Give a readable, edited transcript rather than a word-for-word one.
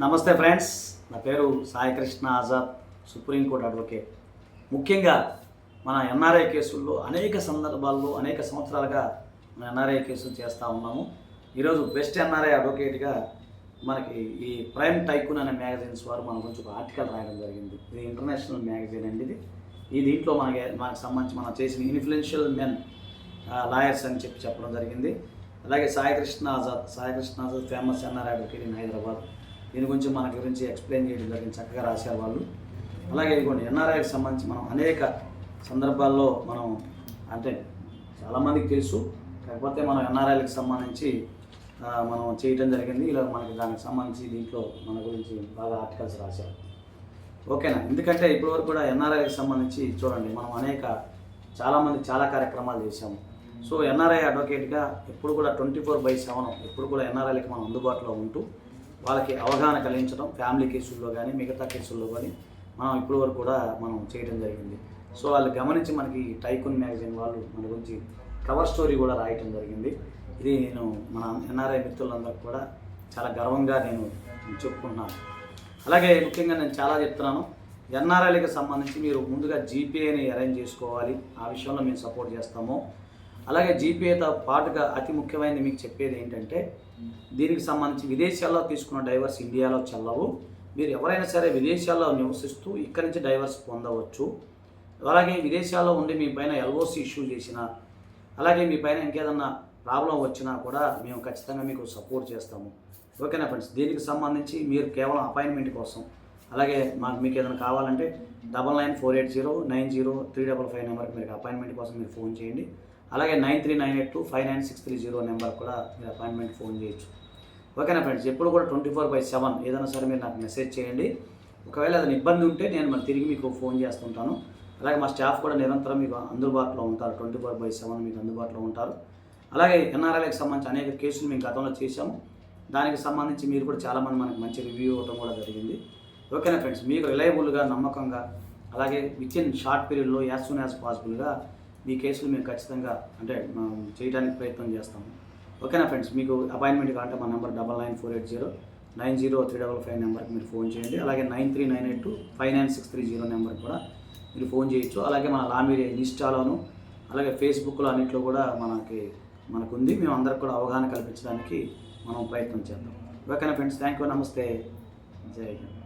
నమస్తే ఫ్రెండ్స్, నా పేరు సాయి కృష్ణ ఆజాద్, సుప్రీంకోర్టు అడ్వకేట్. ముఖ్యంగా మన ఎన్ఆర్ఐ కేసుల్లో అనేక సందర్భాల్లో అనేక సంవత్సరాలుగా మన ఎన్ఆర్ఐ కేసులు చేస్తూ ఉన్నాము. ఈరోజు బెస్ట్ ఎన్ఆర్ఐ అడ్వకేట్గా మనకి ఈ ప్రైమ్ టైకూన్ అనే మ్యాగజైన్స్ వారు మన గురించి ఒక ఆర్టికల్ రాయడం జరిగింది. ఇది ఇంటర్నేషనల్ మ్యాగజైన్ అండి. ఈ దీంట్లో మనకు సంబంధించి మనం చేసిన ఇన్ఫ్లుయెన్షియల్ మెన్ లాయర్స్ అని చెప్పడం జరిగింది. అలాగే Sai Krishna Azad famous NRI advocate in Hyderabad. దీని గురించి మన గురించి ఎక్స్ప్లెయిన్ చేయడం జరిగింది, చక్కగా రాశారు వాళ్ళు. అలాగే ఇదిగోండి, ఎన్ఆర్ఐకి సంబంధించి మనం అనేక సందర్భాల్లో అంటే చాలామందికి తెలుసు, కాకపోతే మనం ఎన్ఆర్ఐలకు సంబంధించి మనం చేయడం జరిగింది. ఇలా మనకి దానికి సంబంధించి దీంట్లో మన గురించి బాగా ఆర్టికల్స్ రాశారు. ఓకేనా? ఎందుకంటే ఇప్పటివరకు కూడా ఎన్ఆర్ఐకి సంబంధించి చూడండి, మనం చాలామంది చాలా కార్యక్రమాలు చేశాము. సో ఎన్ఆర్ఐ అడ్వకేట్గా ఎప్పుడు కూడా 24/7 ఎప్పుడు కూడా ఎన్ఆర్ఐలకి మనం అందుబాటులో ఉంటూ వాళ్ళకి అవగాహన కలిగించడం, ఫ్యామిలీ కేసుల్లో కానీ మిగతా కేసుల్లో కానీ మనం ఇప్పటి వరకు కూడా మనం చేయడం జరిగింది. సో వాళ్ళు గమనించి మనకి టైకూన్ మ్యాగజైన్ వాళ్ళు మన గురించి కవర్ స్టోరీ కూడా రాయటం జరిగింది. ఇది నేను మన ఎన్ఆర్ఐ మిత్రులందరికీ కూడా చాలా గర్వంగా నేను చెప్పుకుంటున్నాను. అలాగే ముఖ్యంగా నేను చాలా చెప్తున్నాను, ఎన్ఆర్ఐలకు సంబంధించి మీరు ముందుగా జీపీఏని అరేంజ్ చేసుకోవాలి. ఆ విషయంలో మేము సపోర్ట్ చేస్తాము. అలాగే జీపీఏతో పాటుగా అతి ముఖ్యమైనది మీకు చెప్పేది ఏంటంటే, దీనికి సంబంధించి విదేశాల్లో తీసుకున్న డైవర్స్ ఇండియాలో చెల్లవు. మీరు ఎవరైనా సరే విదేశాల్లో నివసిస్తూ ఇక్కడి నుంచి డైవర్స్ పొందవచ్చు. అలాగే విదేశాల్లో ఉండి మీ పైన ఎల్ఓసి ఇష్యూ చేసినా, అలాగే మీ పైన ఇంకేదన్నా ప్రాబ్లం వచ్చినా కూడా మేము ఖచ్చితంగా మీకు సపోర్ట్ చేస్తాము. ఓకేనా ఫ్రెండ్స్? దీనికి సంబంధించి మీరు కేవలం అపాయింట్మెంట్ కోసం, అలాగే మీకు ఏదైనా కావాలంటే 9948090355 నెంబర్కి మీరు అపాయింట్మెంట్ కోసం మీరు ఫోన్ చేయండి. అలాగే 9398259630 నెంబర్ కూడా మీరు అపాయింట్మెంట్ ఫోన్ చేయొచ్చు. ఓకేనా ఫ్రెండ్స్? ఎప్పుడు కూడా 24/7 ఏదైనా సరే మీరు నాకు మెసేజ్ చేయండి. ఒకవేళ ఏదైనా ఇబ్బంది ఉంటే నేను తిరిగి మీకు ఫోన్ చేస్తుంటాను. అలాగే మా స్టాఫ్ కూడా నిరంతరం మీకు అందుబాటులో ఉంటారు, 24/7 మీకు అందుబాటులో ఉంటారు. అలాగే ఎన్ఆర్ఐలకు సంబంధించి అనేక కేసులు మేము గతంలో చేశాము. దానికి సంబంధించి మీరు కూడా చాలామంది మనకి మంచి రివ్యూ ఇవ్వడం కూడా జరిగింది. ఓకేనా ఫ్రెండ్స్? మీకు రిలయబుల్గా, నమ్మకంగా, అలాగే వితిన్ షార్ట్ పీరియడ్లో యాజ్ సూన్ యాజ్ పాసిబుల్గా మీ కేసులు మేము ఖచ్చితంగా చేయడానికి ప్రయత్నం చేస్తాము. ఓకేనా ఫ్రెండ్స్? మీకు అపాయింట్మెంట్ కావాలంటే మా నెంబర్ 9948090355 నెంబర్కి మీరు ఫోన్ చేయండి. అలాగే 9398259630 నెంబర్కి కూడా మీరు ఫోన్ చేయొచ్చు. అలాగే మన లామీడియా ఇన్స్టాలోను, అలాగే ఫేస్బుక్లో అన్నింటిలో కూడా మనకుంది. మేము అందరికి కూడా అవగాహన కల్పించడానికి మనం ప్రయత్నం చేద్దాం. ఓకేనా ఫ్రెండ్స్? Thank you. నమస్తే. జై హింద్.